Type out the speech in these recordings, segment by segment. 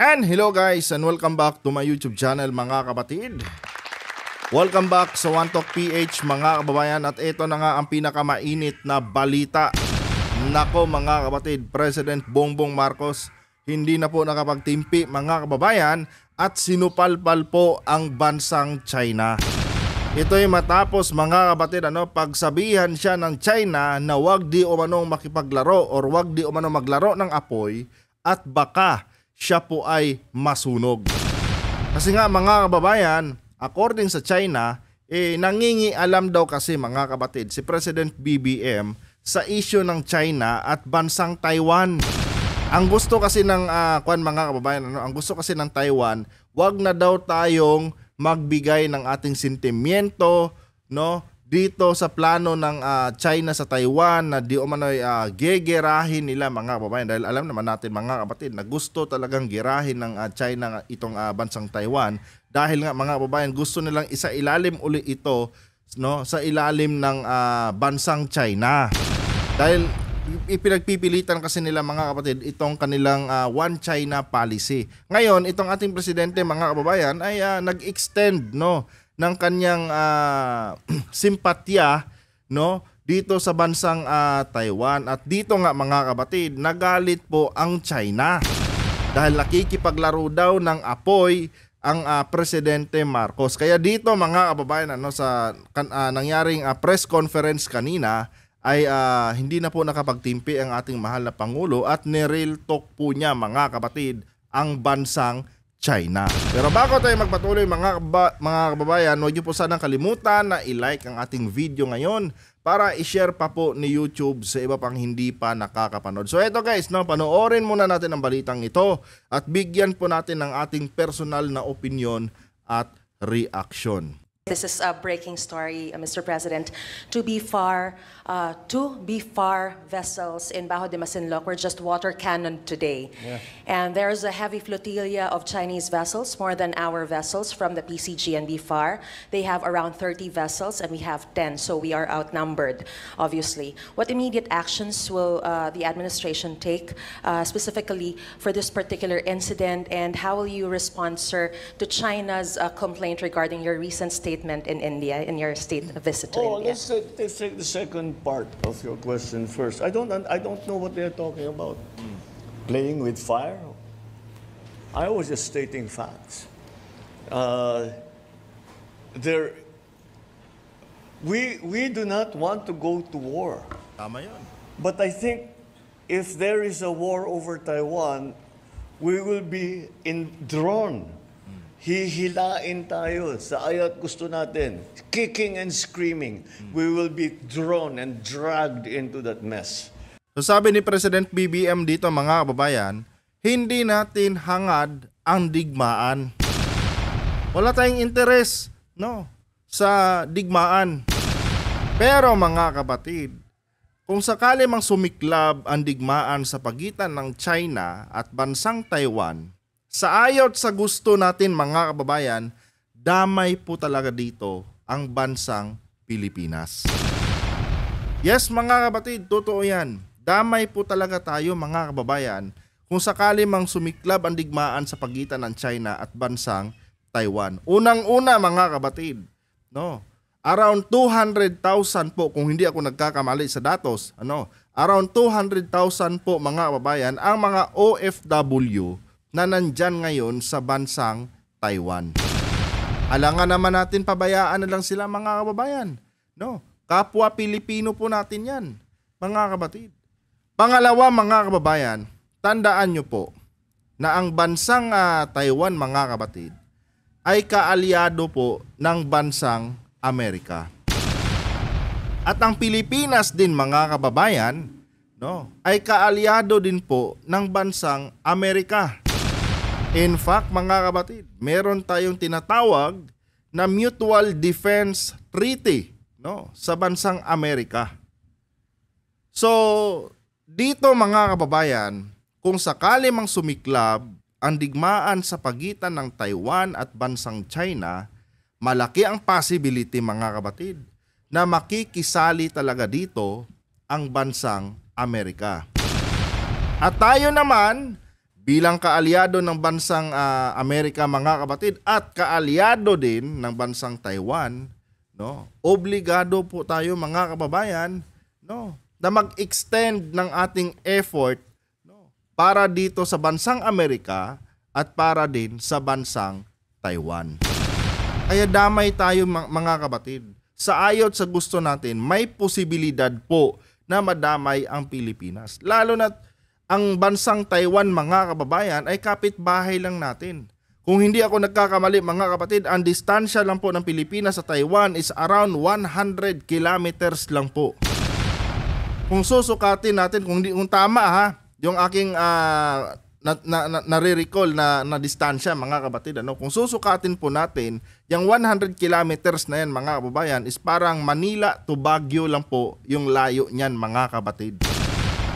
And hello guys and welcome back to my YouTube channel mga kapatid. Welcome back sa One Talk PH mga kababayan, at ito na nga ang pinakamainit na balita. Nako mga kapatid, President Bongbong Marcos hindi na po nakapagtimpi mga kababayan at sinupalpal po ang bansang China. Ito'y matapos mga kapatid, pagsabihan siya ng China na wag di umanong makipaglaro or wag di umanong maglaro ng apoy at baka siya po ay masunog. Kasi nga mga kababayan, according sa China, nangingialam daw kasi mga kapatid si President BBM sa issue ng China at bansang Taiwan. Ang gusto kasi ng mga kababayan, ang gusto kasi ng Taiwan, wag na daw tayong magbigay ng ating sentimiento, dito sa plano ng China sa Taiwan na di umano'y gegerahin nila mga kababayan, dahil alam naman natin mga kapatid na gusto talagang gerahin ng China itong bansang Taiwan, dahil nga mga kababayan gusto nilang isailalim uli ito sa ilalim ng bansang China, dahil ipinagpipilitan kasi nila mga kapatid itong kanilang One China policy. Ngayon itong ating presidente mga kababayan ay nag-extend ng kanyang simpatya dito sa bansang Taiwan, at dito nga mga kapatid nagalit po ang China dahil nakikipaglaro daw ng apoy ang Presidente Marcos. Kaya dito mga kababayan sa nangyaring press conference kanina ay hindi na po nakapagtimpi ang ating mahal na Pangulo at ni-real talk po niya mga kapatid ang bansang China. Pero bago tayo magpatuloy mga kababayan, huwag niyo po sanang kalimutan na i-like ang ating video ngayon para i-share pa po ni YouTube sa iba pang hindi pa nakakapanood. So eto guys, panoorin muna natin ang balitang ito at bigyan po natin ng ating personal na opinion at reaction. This is a breaking story, Mr. President. Two BFAR vessels in Bajo de Masinloc were just water cannoned today. Yeah. And there's a heavy flotilla of Chinese vessels, more than our vessels from the PCG and BFAR. They have around 30 vessels and we have 10, so we are outnumbered, obviously. What immediate actions will the administration take specifically for this particular incident, and how will you respond, sir, to China's complaint regarding your recent statement in India, in your state visit to India? Let's take the second part of your question first. I don't know what they're talking about. Playing with fire? I was just stating facts. We do not want to go to war. Tama yun. But I think if there is a war over Taiwan, we will be drawn. Hihilain tayo sa aya't gusto natin. Kicking and screaming. We will be drawn and dragged into that mess. So sabi ni President BBM dito mga kababayan, hindi natin hangad ang digmaan. Wala tayong interes sa digmaan. Pero mga kapatid, kung sakali mang sumiklab ang digmaan sa pagitan ng China at bansang Taiwan, sa ayot sa gusto natin mga kababayan, damay po talaga dito ang bansang Pilipinas. Yes mga kapatid, totoo yan. Damay po talaga tayo mga kababayan kung sakali mang sumiklab ang digmaan sa pagitan ng China at bansang Taiwan. Unang-una mga kapatid, around 200,000 po, kung hindi ako nagkakamali sa datos, around 200,000 po mga kababayan ang mga OFW na nandyan ngayon sa bansang Taiwan. Alangan naman natin pabayaan na lang sila mga kababayan. Kapwa Pilipino po natin yan, mga kapatid. Pangalawa mga kababayan, tandaan nyo po na ang bansang Taiwan mga kapatid ay kaalyado po ng bansang Amerika. At ang Pilipinas din mga kababayan ay kaalyado din po ng bansang Amerika. In fact, mga kapatid, meron tayong tinatawag na Mutual Defense Treaty sa bansang Amerika. So, dito mga kababayan, kung sakali mang sumiklab ang digmaan sa pagitan ng Taiwan at bansang China, malaki ang possibility mga kapatid na makikisali talaga dito ang bansang Amerika. At tayo naman, bilang kaalyado ng bansang Amerika, mga kapatid, at kaalyado din ng bansang Taiwan, no? Obligado po tayo, mga kababayan, no, na mag-extend ng ating effort, no, para dito sa bansang Amerika at para din sa bansang Taiwan. Kaya damay tayo, mga kapatid. Sa ayot sa gusto natin, may posibilidad po na madamay ang Pilipinas. Lalo na ang bansang Taiwan, mga kababayan, ay kapitbahay lang natin. Kung hindi ako nagkakamali, mga kapatid, ang distansya lang po ng Pilipinas sa Taiwan is around 100 kilometers lang po. Kung susukatin natin, kung tama ha, yung aking nare-recall na distansya, mga kapatid, ano, kung susukatin po natin, yung 100 kilometers na yan, mga kababayan, is parang Manila to Baguio lang po yung layo niyan, mga kapatid.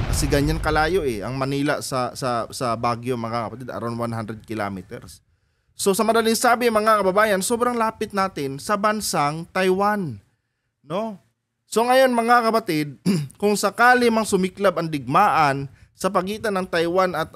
Kasi ganyan kalayo ang Manila sa Baguio, mga kapatid, around 100 kilometers. So sa madaling sabi, mga kababayan, sobrang lapit natin sa bansang Taiwan, no? So ngayon, mga kapatid, kung sakali mang sumiklab ang digmaan sa pagitan ng Taiwan at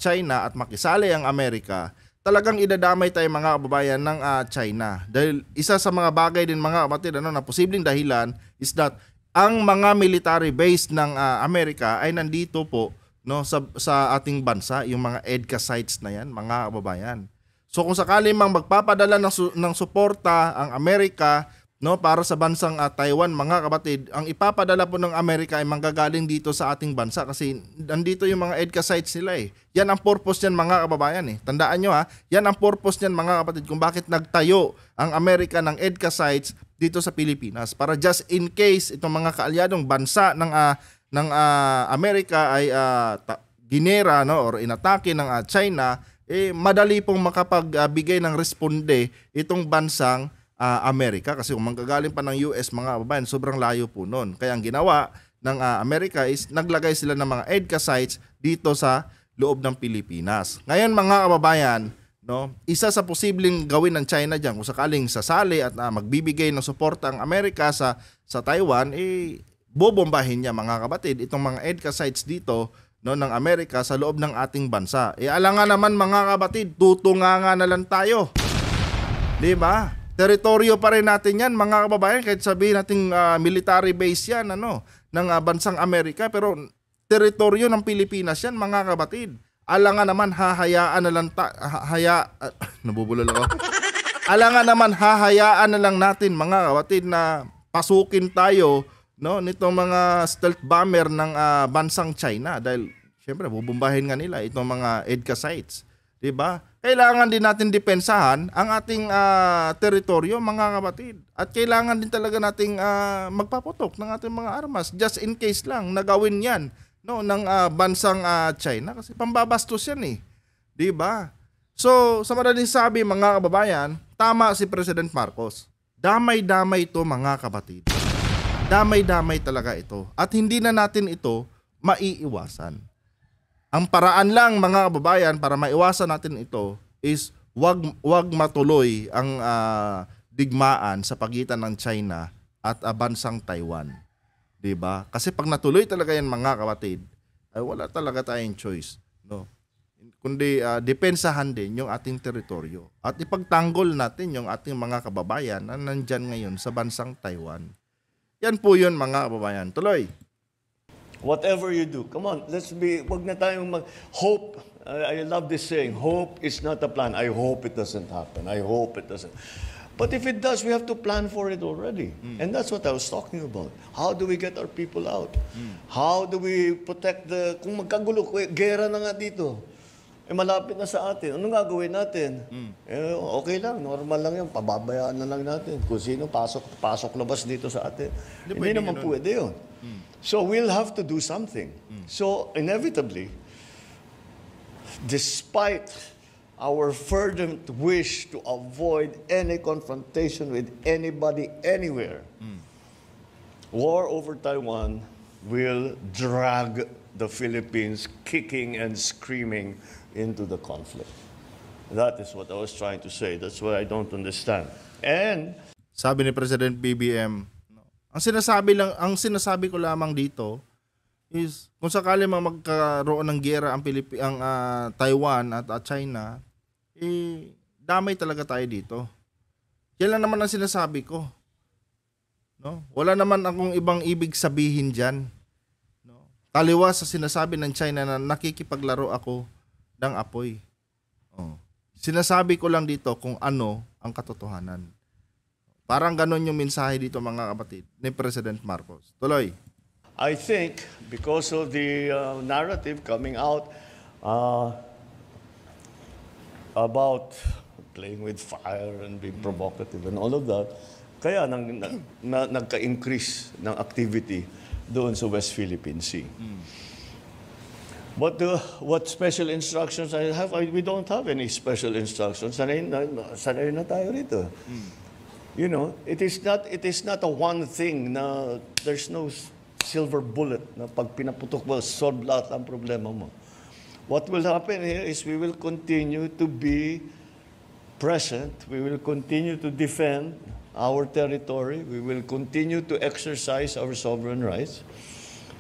China at makisali ang Amerika, talagang idadamay tayo, mga kababayan, ng China. Dahil isa sa mga bagay din, mga kapatid, na posibleng dahilan is that ang mga military base ng Amerika ay nandito po, no, sa ating bansa, yung mga EDCA sites na yan, mga kababayan. So kung sakali mang magpapadala ng suporta ang Amerika, no, para sa bansang Taiwan, mga kapatid, ang ipapadala po ng Amerika ay manggagaling dito sa ating bansa kasi nandito yung mga EDCA sites nila Yan ang purpose niyan, mga kababayan Tandaan nyo yan ang purpose niyan, mga kapatid, kung bakit nagtayo ang Amerika ng EDCA sites dito sa Pilipinas, para just in case itong mga kaalyadong bansa ng Amerika ay ginera, no, or inatake ng China, madali pong makapagbigay ng responde itong bansang Amerika, kasi kung manggagaling pa ng US, mga kababayan, sobrang layo po nun. Kaya ang ginawa ng Amerika is naglagay sila ng mga EDCA sites dito sa loob ng Pilipinas. Ngayon, mga kababayan, no, isa sa posibleng gawin ng China diyan kung sakaling sasali at magbibigay ng suporta ang Amerika sa Taiwan, bobombahin niya, mga kapatid, itong mga EDCA sites dito, no, ng Amerika sa loob ng ating bansa. Alangan naman, mga kapatid, tutunganga na lang tayo. 'Di ba? Teritoryo pa rin natin yan, mga kababayan, kahit sabihin nating military base yan, ng bansang Amerika, pero teritoryo ng Pilipinas yan, mga kapatid. Alangan naman, hahayaan na lang nabubulol ako. Alangan naman, hahayaan na lang natin, mga kapatid, na pasukin tayo, no, nitong mga stealth bomber ng bansang China, dahil syempre bubombahin nga nila itong mga EDCA sites, 'di ba? Kailangan din natin depensahan ang ating teritoryo, mga kapatid. At kailangan din talaga nating magpaputok ng ating mga armas just in case lang nagawin 'yan, no, ng bansang China, kasi pambabastos 'yan 'di ba? So, sa madaling sabi, mga kababayan, tama si President Marcos. Damay-damay ito, mga kapatid. Damay-damay talaga ito. At hindi na natin ito maiiwasan. Ang paraan lang, mga kababayan, para maiwasan natin ito is wag matuloy ang digmaan sa pagitan ng China at bansang Taiwan. 'Di ba? Kasi pag natuloy talaga yan, mga kapatid, ay wala talaga tayong choice, no? Kundi depensahan din yung ating teritoryo at ipagtanggol natin yung ating mga kababayan na nandyan ngayon sa bansang Taiwan. Yan po yun, mga kababayan. Tuloy. Whatever you do, come on, wag na tayong hope. I love this saying, hope is not a plan. I hope it doesn't happen. I hope it doesn't. But if it does, we have to plan for it already. And that's what I was talking about. How do we get our people out? How do we protect kung magkagulo, gera na nga dito. Malapit na sa atin. Anong gagawin natin? Okay lang, normal lang yan. Pababayaan na lang natin. Kung sino pasok labas dito sa atin. Hindi naman pwede yun. So we'll have to do something. So inevitably, despite our fervent wish to avoid any confrontation with anybody anywhere, war over Taiwan will drag the Philippines kicking and screaming into the conflict. That is what I was trying to say. That's what I don't understand. And sabi ni President BBM, ang sinasabi ko lamang dito is kung sakali magkaroon ng giyera ang Taiwan at China, damay talaga tayo dito. Yan lang naman ang sinasabi ko. No? Wala naman akong ibang ibig sabihin diyan. No? Taliwas sa sinasabi ng China na nakikipaglaro ako ng apoy. Oh. Sinasabi ko lang dito kung ano ang katotohanan. Parang ganon yung mensahe dito mga kapatid ni President Marcos. Tuloy. I think because of the narrative coming out about playing with fire and being provocative and all of that, kaya nagka-increase ng activity doon sa West Philippine Sea. But what special instructions I have? We don't have any special instructions. Sanay na tayo rito. You know, it is not a one thing na there's no silver bullet na pag pinaputok mo, solve lahat ang problema mo. What will happen here is we will continue to be present. We will continue to defend our territory. We will continue to exercise our sovereign rights.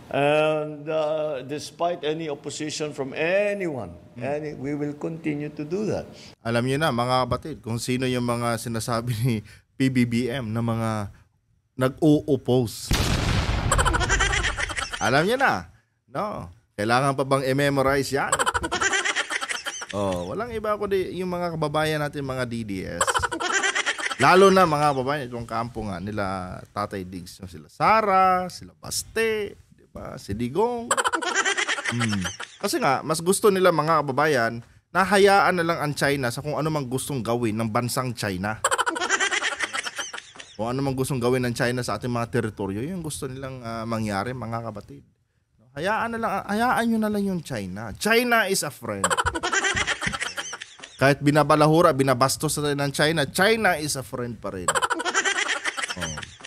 And despite any opposition from anyone, we will continue to do that. Alam niyo na mga kapatid kung sino yung mga sinasabi ni PBBM na mga nag-o-oppose. Alam niyo na. No. Kailangan pa bang i-memorize yan? Walang iba kundi yung mga kababayan natin mga DDS. Lalo na mga kababayan itong kampo nga nila Tatay Diggs, yung sila Sara, sila Baste, di ba? Si Digong. Kasi nga mas gusto nila mga kababayan na hayaan na lang ang China sa kung ano mang gustong gawin ng bansang China. Kung ano mang gustong gawin ng China sa ating mga teritoryo, yung gusto nilang mangyari mga kapatid. Hayaan nyo na lang yung China. China is a friend. Kahit binabalahura, binabastos na ng China, China is a friend pa rin.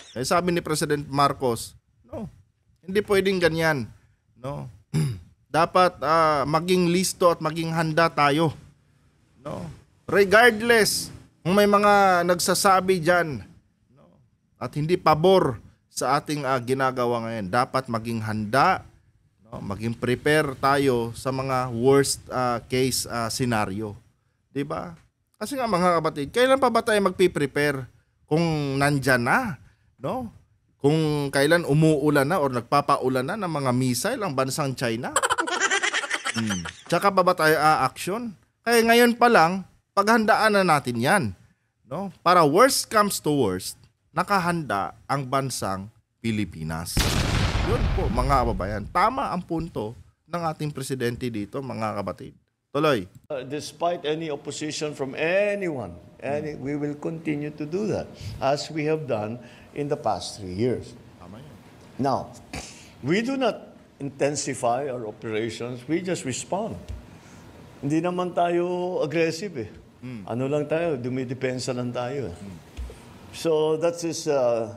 Kaya sabi ni President Marcos, no, hindi pwedeng ganyan. No. Dapat maging listo at maging handa tayo. No. Regardless, kung may mga nagsasabi dyan, at hindi pabor sa ating ginagawa ngayon. Dapat maging handa, no? Maging prepare tayo sa mga worst case scenario. 'Di ba? Kasi nga mga kapatid, kailan pa ba tayo magpi-prepare kung nandyan na, no? Kung kailan umuulan na o nagpapaulan na ng mga missile ang bansang China? Tsaka pa ba tayo action? Kaya ngayon pa lang, paghandaan na natin 'yan, no? Para worst comes to worst, nakahanda ang bansang Pilipinas. Yun po mga kababayan. Tama ang punto ng ating presidente dito mga kapatid. Tuloy. Despite any opposition from anyone, we will continue to do that as we have done in the past 3 years. Tama yun. Now, we do not intensify our operations. We just respond. Hindi naman tayo aggressive eh. Ano lang tayo, dumidepensa lang tayo. So that's the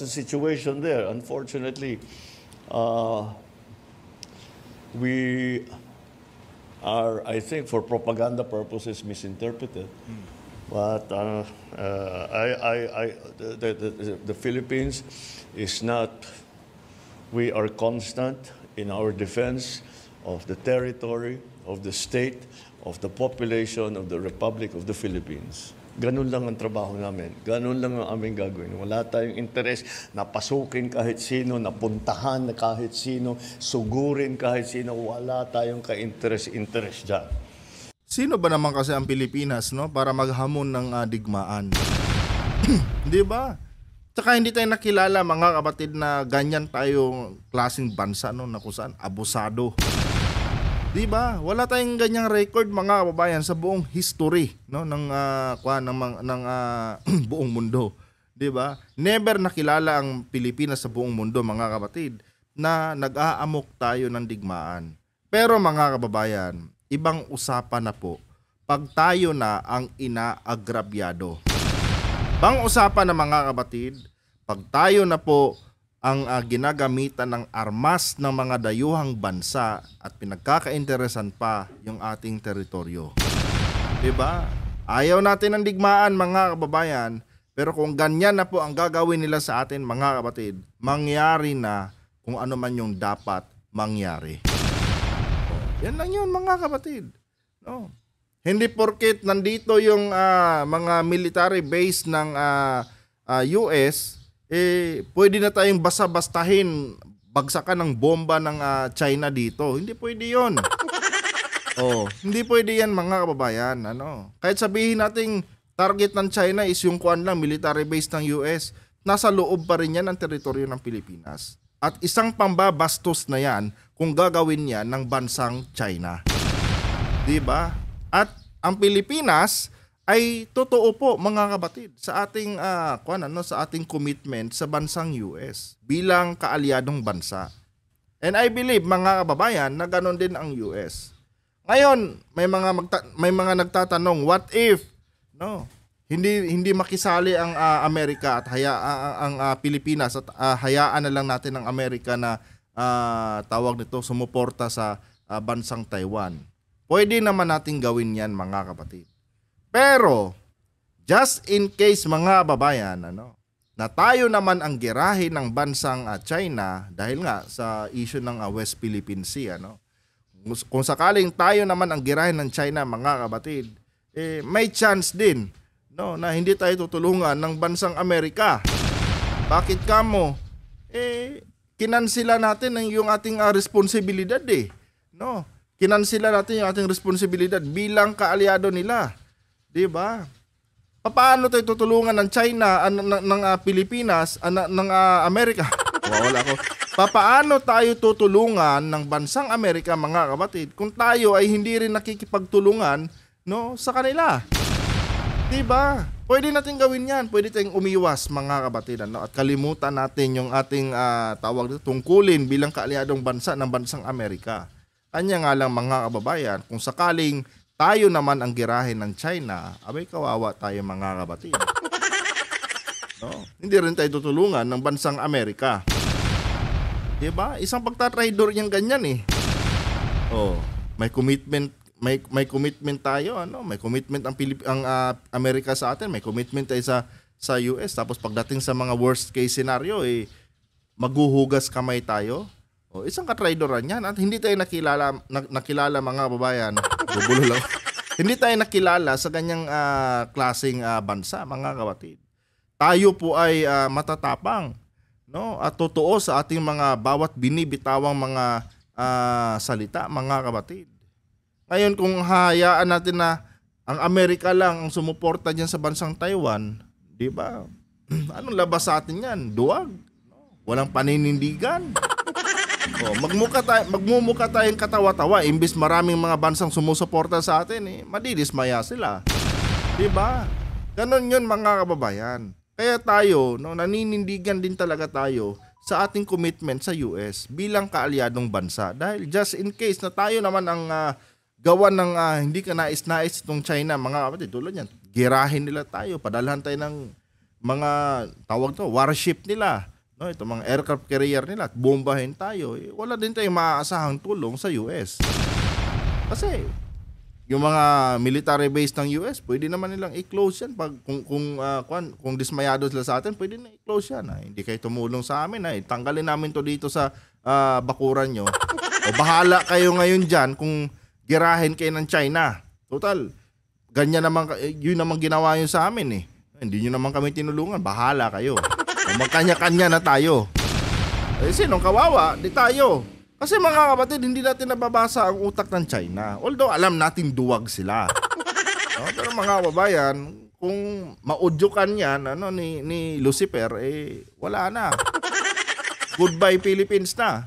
situation there. Unfortunately, we are, I think, for propaganda purposes, misinterpreted. But the Philippines is not. We are constant in our defense of the territory, of the state, of the population of the Republic of the Philippines. Ganun lang ang trabaho namin. Ganun lang ang aming gagawin. Wala tayong interes na pasukin kahit sino, na puntahan na kahit sino, sugurin kahit sino. Wala tayong ka-interes dyan. Sino ba naman kasi ang Pilipinas, no, para maghamon ng digmaan? Di ba? Tsaka hindi tayo nakilala mga kapatid na ganyan tayong klaseng bansa, no, na kung saan abusado. Diba? Wala tayong ganyang record mga kababayan sa buong history, no, ng buong mundo. 'Di ba? Never nakilala ang Pilipinas sa buong mundo mga kapatid na nag-aamok tayo ng digmaan. Pero mga kababayan, ibang usapan na po pag tayo na ang inaagrabyado. Bang usapan na mga kapatid, pag tayo na po ang ginagamitan ng armas ng mga dayuhang bansa at pinagkakainteresan pa yung ating teritoryo. Diba? Ayaw natin ng digmaan mga kababayan, pero kung ganyan na po ang gagawin nila sa atin mga kapatid, mangyari na kung ano man yung dapat mangyari. Yan lang yun mga kapatid. No. Hindi porket nandito yung mga military base ng US, pwede na tayong basta-bastahin, bagsakan ng bomba ng China dito. Hindi pwede yun. Hindi pwede yan mga kababayan. Kahit sabihin nating target ng China is yung military base ng US, nasa loob pa rin yan ang teritoryo ng Pilipinas. At isang pambabastos na yan kung gagawin yan ng bansang China. Diba? At ang Pilipinas ay totoo po mga kapatid sa ating sa ating commitment sa bansang US bilang kaalyadong bansa. And I believe mga kababayan na ganoon din ang US. Ngayon, may mga nagtatanong, what if hindi makisali ang Amerika at ang Pilipinas at hayaan na lang natin ang Amerika na tawag nito sumuporta sa bansang Taiwan. Pwede naman natin gawin 'yan mga kapatid. Pero just in case mga kababayan na tayo naman ang girahin ng bansang China dahil nga sa issue ng West Philippine Sea kung sakaling tayo naman ang girahin ng China mga kapatid, may chance din na hindi tayo tutulungan ng bansang Amerika. Bakit kamo? Kinansila natin yung ating responsibilidad Kinansila natin yung ating responsibilidad bilang kaalyado nila. 'Di ba? Paano tayo tutulungan ng China, ng Pilipinas, ng Amerika? Wala ko. Paano tayo tutulungan ng bansang Amerika mga kapatid kung tayo ay hindi rin nakikipagtulungan sa kanila? 'Di ba? Pwede natin gawin 'yan. Pwede tayong umiwas mga kapatid at kalimutan natin yung ating tungkulin bilang kaalyadong bansa ng bansang Amerika. Kanya nga lang mga kababayan, kung sakaling tayo naman ang girahin ng China, abay kawawa tayo mga kapatid. Hindi rin tayo tutulungan ng bansang Amerika. Diba? Isang pagtatraidor niyang ganyan may commitment tayo may commitment ang Amerika sa atin, may commitment tayo sa US, tapos pagdating sa mga worst case scenario maghuhugas kamay tayo. Isang katraidoran yan at hindi tayo nakilala mga babayan. Bubulo lang. Hindi tayo nakilala sa ganyang klaseng bansa mga kapatid. Tayo po ay matatapang at totoo sa ating mga bawat binibitawang mga salita mga kapatid. Ngayon kung hayaan natin na ang Amerika lang ang sumuporta diyan sa bansang Taiwan, 'di ba? Anong labas sa atin 'yan? Duwag. Walang paninindigan. Magmumukha tayong katawa-tawa imbis maraming mga bansang sumusuporta sa atin madidismaya sila. 'Di ba? Ganon 'yun mga kababayan. Kaya tayo naninindigan din talaga tayo sa ating commitment sa US bilang kaalyadong bansa dahil just in case na tayo naman ang gawa ng hindi ka nais-nais itong China mga kapatid, tulad yan, girahin nila tayo, padalhan tayo ng mga warship nila, itong mga aircraft carrier nila at bombahin tayo, wala din tayong maaasahang tulong sa US. Kasi yung mga military base ng US, pwede naman nilang i-close yan kung dismayado sila sa atin, pwede na i-close yan. Hindi kayo tumulong sa amin, tanggalin namin to dito sa bakuran nyo. O bahala kayo ngayon dyan kung girahin kayo ng China. Total, ganyan naman, yun naman ginawa yun sa amin Hindi nyo naman kami tinulungan, bahala kayo. O magkanya-kanya na tayo. Sinong kawawa? Di tayo. Kasi mga kapatid, hindi natin nababasa ang utak ng China. Although alam natin duwag sila. Pero mga kababayan, kung maudyukan yan ni Lucifer, wala na. Goodbye Philippines na.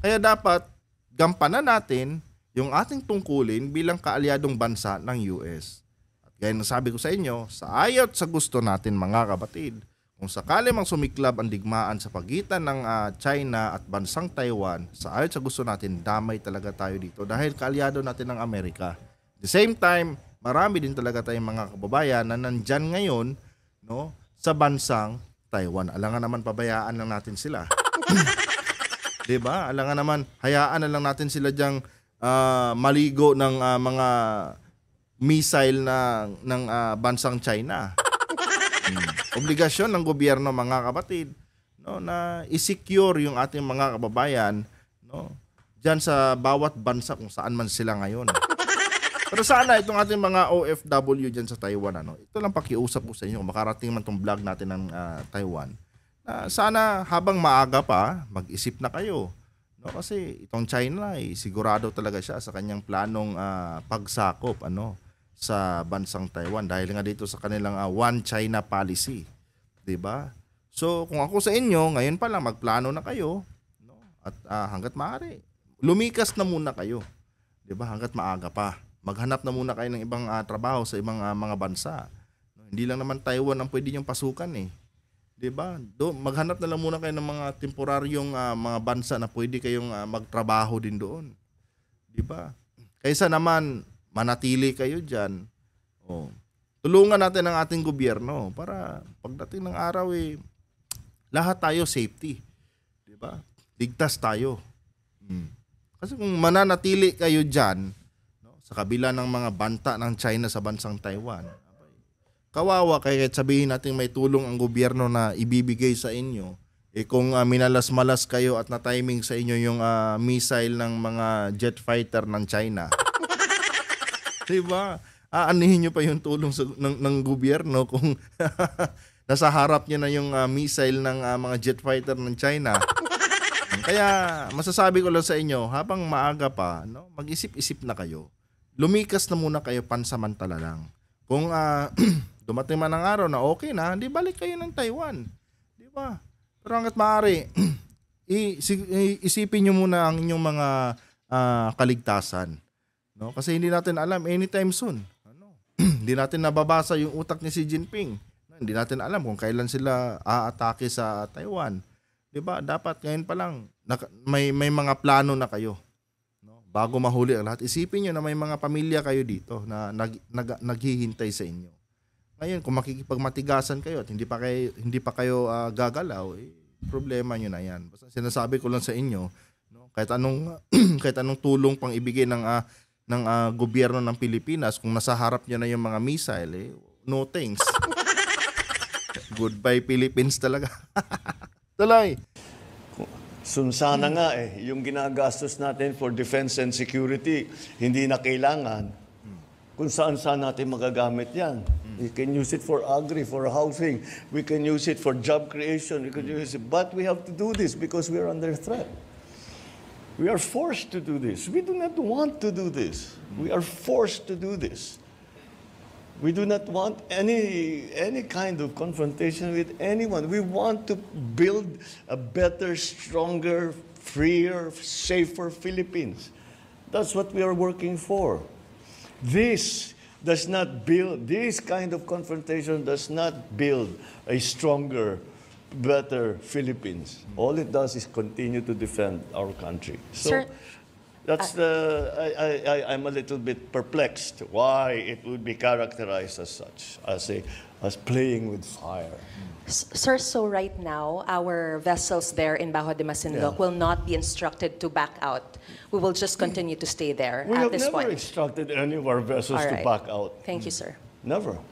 Kaya dapat gampanan natin yung ating tungkulin bilang kaalyadong bansa ng US. At gaya ng sabi ko sa inyo, sa ayot sa gusto natin mga kapatid, kung sakali mang sumiklab ang digmaan sa pagitan ng China at bansang Taiwan, sa ayot sa gusto natin, damay talaga tayo dito dahil kaalyado natin ng Amerika. At the same time, marami din talaga tayong mga kababayan na nandyan ngayon sa bansang Taiwan. Alangan naman pabayaan lang natin sila. Diba? Alangan naman, hayaan na lang natin sila diyang maligo ng mga missile ng bansang China. Obligasyon ng gobyerno mga kapatid no, na i-secure yung ating mga kababayan, no, diyan sa bawat bansa kung saan man sila ngayon. Pero sana itong ating mga OFW diyan sa Taiwan, ano, ito lang pakiusap ko sa inyo kung makarating man tong vlog natin ng Taiwan. Sana habang maaga pa, mag-isip na kayo. No, kasi itong China sigurado talaga siya sa kanyang planong pagsakop sa bansang Taiwan dahil nga dito sa kanilang One China policy, 'di ba? So kung ako sa inyo, ngayon pa lang magplano na kayo, no? At hangga't maaari, lumikas na muna kayo. 'Di ba? Hangga't maaga pa. Maghanap na muna kayo ng ibang trabaho sa ibang mga bansa. No, hindi lang naman Taiwan ang pwede niyong pasukan eh. 'Di ba? Maghanap na lang muna kayo ng mga temporaryong mga bansa na pwede kayong magtrabaho din doon. 'Di ba? Kaysa naman manatili kayo diyan. Oh. Tulungan natin ang ating gobyerno para pagdating ng araw lahat tayo safety. 'Di ba? Ligtas tayo. Kasi kung mananatili kayo diyan, no, sa kabila ng mga banta ng China sa bansang Taiwan, kawawa kaya sabihin natin may tulong ang gobyerno na ibibigay sa inyo. Kung minalas-malas kayo at na-timing sa inyo yung missile ng mga jet fighter ng China. Diba? Aanihin nyo pa yung tulong ng gobyerno kung nasa harap nyo na yung missile ng mga jet fighter ng China. Kaya masasabi ko lang sa inyo, habang maaga pa, no, mag-isip-isip na kayo. Lumikas na muna kayo pansamantala lang. Kung dumating man ang araw na okay na, di balik kayo ng Taiwan. Di ba? Pero hangga't maaari, isipin nyo muna ang inyong mga kaligtasan. No? Kasi hindi natin alam anytime soon. Hindi natin nababasa yung utak ni Xi Jinping. Hindi natin alam kung kailan sila aatake sa Taiwan. Di ba? Dapat ngayon pa lang, may mga plano na kayo. No? Bago mahuli ang lahat, isipin nyo na may mga pamilya kayo dito na naghihintay sa inyo. Ngayon, kung makikipagmatigasan kayo at hindi pa kayo gagalaw, problema nyo na yan. Basta sinasabi ko lang sa inyo, no, kahit anong tulong pang ibigay ng gobyerno ng Pilipinas, kung nasa harap niya na yung mga missile, no thanks. Goodbye Philippines talaga. Tuloy. Sana nga yung ginagastos natin for defense and security, hindi na kailangan. Kung saan natin magagamit yan. We can use it for agri, for housing. We can use it for job creation. We can use it. But we have to do this because we are under threat. We are forced to do this. We do not want to do this. We are forced to do this. We do not want any kind of confrontation with anyone. We want to build a better, stronger, freer, safer Philippines. That's what we are working for. This kind of confrontation does not build a stronger, better Philippines. All it does is continue to defend our country. So, Sir, that's I'm a little bit perplexed why it would be characterized as such, as playing with fire. Sir, so right now, our vessels there in Bajo de Masinloc will not be instructed to back out. We will just continue to stay there We at have this never point. instructed any of our vessels All to right. back out. Thank you, sir. Never.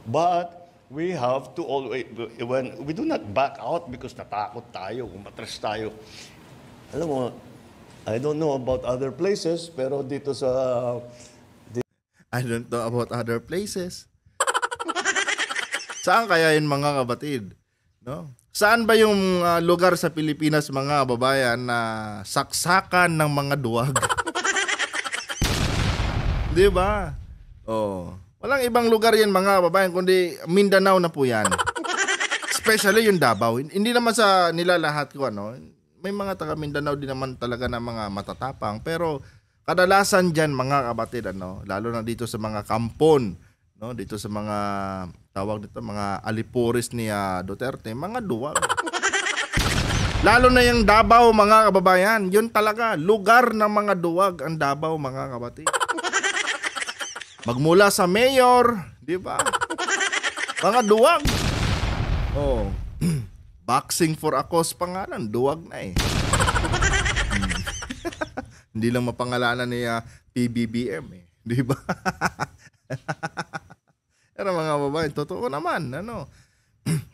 But we have to always, when we do not back out because natakot tayo, umatras tayo. Alam mo, I don't know about other places, pero dito sa... I don't know about other places. Saan kaya yun mga kabatid? No? Saan ba yung lugar sa Pilipinas mga kababayan na saksakan ng mga duwag? Di ba? Oh. Walang ibang lugar yan mga kababayan kundi Mindanao na po yan. Especially yung Davao. Hindi naman sa nilalahat ko may mga taga Mindanao din naman talaga na mga matatapang, pero kadalasan diyan mga kabatid lalo na dito sa mga kampon, no, dito sa mga tawag dito mga alipuris ni Duterte, mga duwag. Lalo na yung Davao mga kababayan, yun talaga lugar ng mga duwag ang Davao mga kabatid. Magmula sa mayor, di ba? Mga duwag. Oh. Boxing for a cause pangalan, duwag na Hindi lang mapangalanan ni PBBM di ba? Pero mga babae, totoo naman,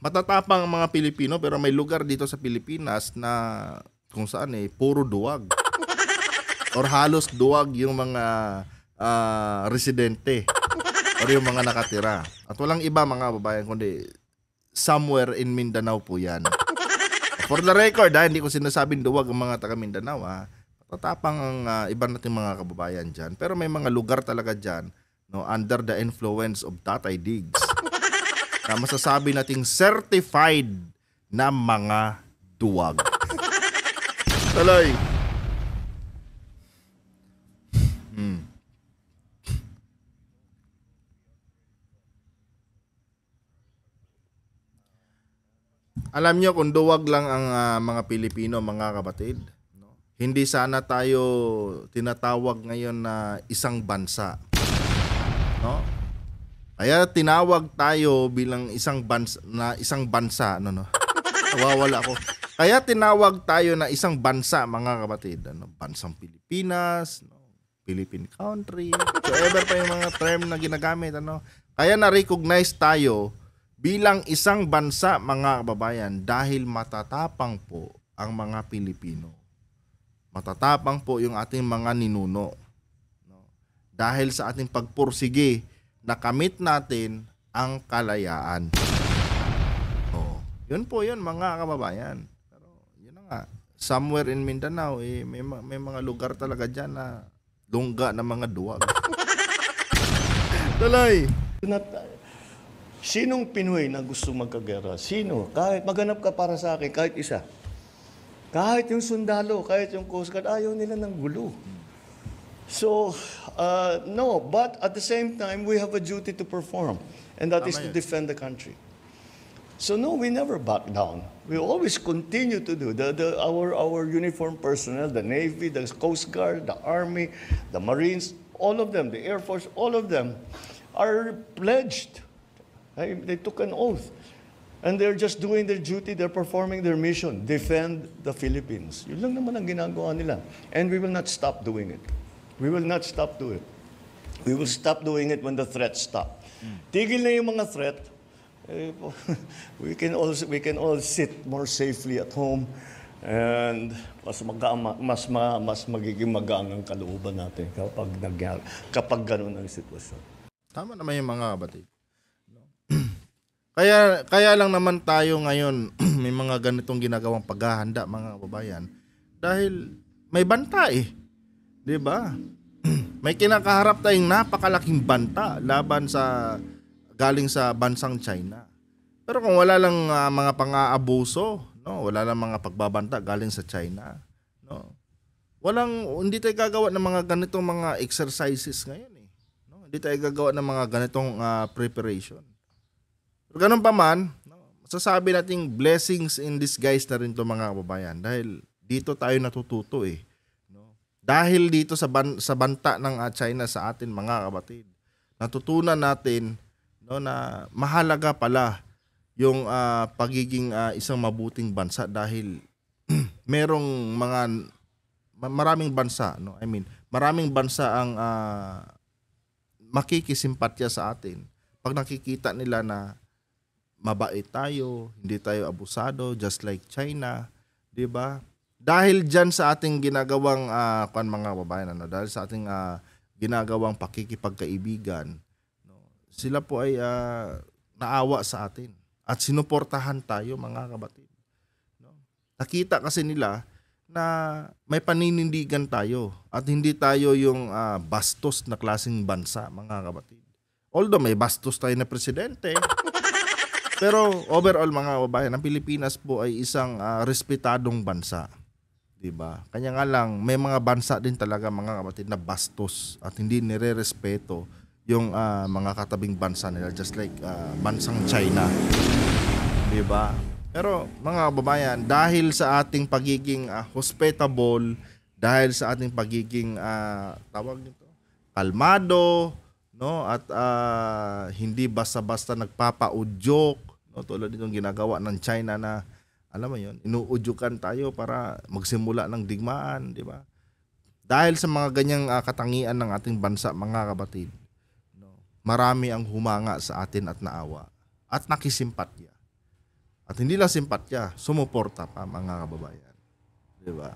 matatapang ang mga Pilipino, pero may lugar dito sa Pilipinas na kung saan puro duwag. Or halos duwag yung mga residente or yung mga nakatira. At walang iba mga babayan kundi somewhere in Mindanao po yan. For the record, hindi ko sinasabing duwag ang mga taga Mindanao. Matatapang ang iba nating mga kababayan dyan. Pero may mga lugar talaga dyan, no, under the influence of Tatay Diggs, na masasabi nating certified na mga duwag. Tuloy. Alam nyo kung duwag lang ang mga Pilipino, mga kapatid, no? Hindi sana tayo tinatawag ngayon na isang bansa. No? Kaya tinawag tayo bilang isang bansa, no. Nawawala ako. Kaya tinawag tayo na isang bansa, mga kapatid, ano, bansang Pilipinas, no? Philippine country, whatever pa yung mga term na ginagamit, ano. Kaya na-recognize tayo bilang isang bansa, mga kababayan, dahil matatapang po ang mga Pilipino. Matatapang po yung ating mga ninuno. No? Dahil sa ating pagpursige, nakamit natin ang kalayaan. Oh, yun po yun, mga kababayan. Pero yun na nga, somewhere in Mindanao, may mga lugar talaga dyan na lungga ng mga duwag. Tuloy! Sinong Pinoy na gusto magkagera? Sino? Kahit maghanap ka para sa akin, kahit isa. Kahit yung sundalo, kahit yung Coast Guard, ayaw nila ng gulo. So, no, but at the same time, we have a duty to perform. And that is to defend the country. So no, we never back down. We always continue to do. Our uniformed personnel, the Navy, the Coast Guard, the Army, the Marines, all of them, the Air Force, all of them are pledged. They took an oath. And they're just doing their duty, they're performing their mission, defend the Philippines. Yun lang naman ang ginagawa nila. And we will not stop doing it. We will not stop doing it. We will stop doing it when the threats stop. Tigil na yung mga threat. We can all sit more safely at home and mas magiging magaan ang kalooban natin kapag ganun ang sitwasyon. Tama naman yung mga kapatid. Kaya lang naman tayo ngayon may mga ganitong ginagawang paghahanda, mga kababayan, dahil may banta 'di ba? May kinakaharap tayong napakalaking banta laban sa galing sa bansang China. Pero kung wala lang mga pang-aabuso, no, wala lang mga pagbabanta galing sa China, no. Hindi tayo gagawa ng mga ganitong mga exercises ngayon no. Hindi tayo gagawa ng mga ganitong preparation. Pero ganun pa man, no, masasabi nating blessings in disguise na rin to, mga kababayan, dahil dito tayo natututo no? Dahil dito sa banta ng China sa atin, mga kapatid, natutunan natin, no, na mahalaga pala yung pagiging isang mabuting bansa, dahil maraming bansa, no? I mean, maraming bansa ang makikisimpatya sa atin pag nakikita nila na mabait tayo, hindi tayo abusado, just like China, 'di ba? Dahil diyan sa ating ginagawang mga babayan, dahil sa ating ginagawang pakikipagkaibigan, no, sila po ay naawa sa atin at sinuportahan tayo, mga kapatid. No? Nakita kasi nila na may paninindigan tayo at hindi tayo yung bastos na klaseng bansa, mga kapatid. Although may bastos tayo na presidente, pero overall, mga kababayan, ang Pilipinas po ay isang respetadong bansa, 'di ba? Kanya nga lang may mga bansa din talaga, mga kapatid, na bastos at hindi nirerespeto yung mga katabing bansa nila, just like bansang China, 'di ba? Pero mga kababayan, dahil sa ating pagiging hospitable, dahil sa ating pagiging tawag nito, kalmado, no, at hindi basta-basta nagpapaudyok, no, tulad nitong ginagawa ng China na, alam mo yun, inuudyukan tayo para magsimula ng digmaan, di ba? Dahil sa mga ganyang katangian ng ating bansa, mga kapatid, no, marami ang humanga sa atin at naawa at nakisimpatya. At hindi lang simpatya, sumuporta pa mga kababayan. Di ba?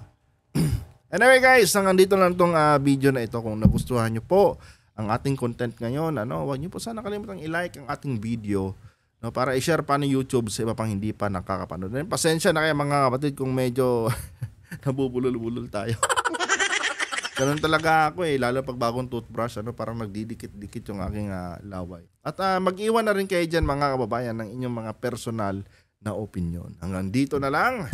Anyway guys, hanggang dito lang tong video na ito. Kung nagustuhan nyo po ang ating content ngayon, huwag nyo po sana kalimutang i-like ang ating video, no, para i-share pa ng YouTube sa iba pang hindi pa nakakapanood. And pasensya na kayo mga kapatid kung medyo nabubulol-bulol tayo. Ganun talaga ako lalo pag bagong toothbrush, parang nagdidikit-dikit yung aking laway. At mag-iwan na rin kayo dyan mga kababayan ng inyong mga personal na opinion. Hanggang dito na lang.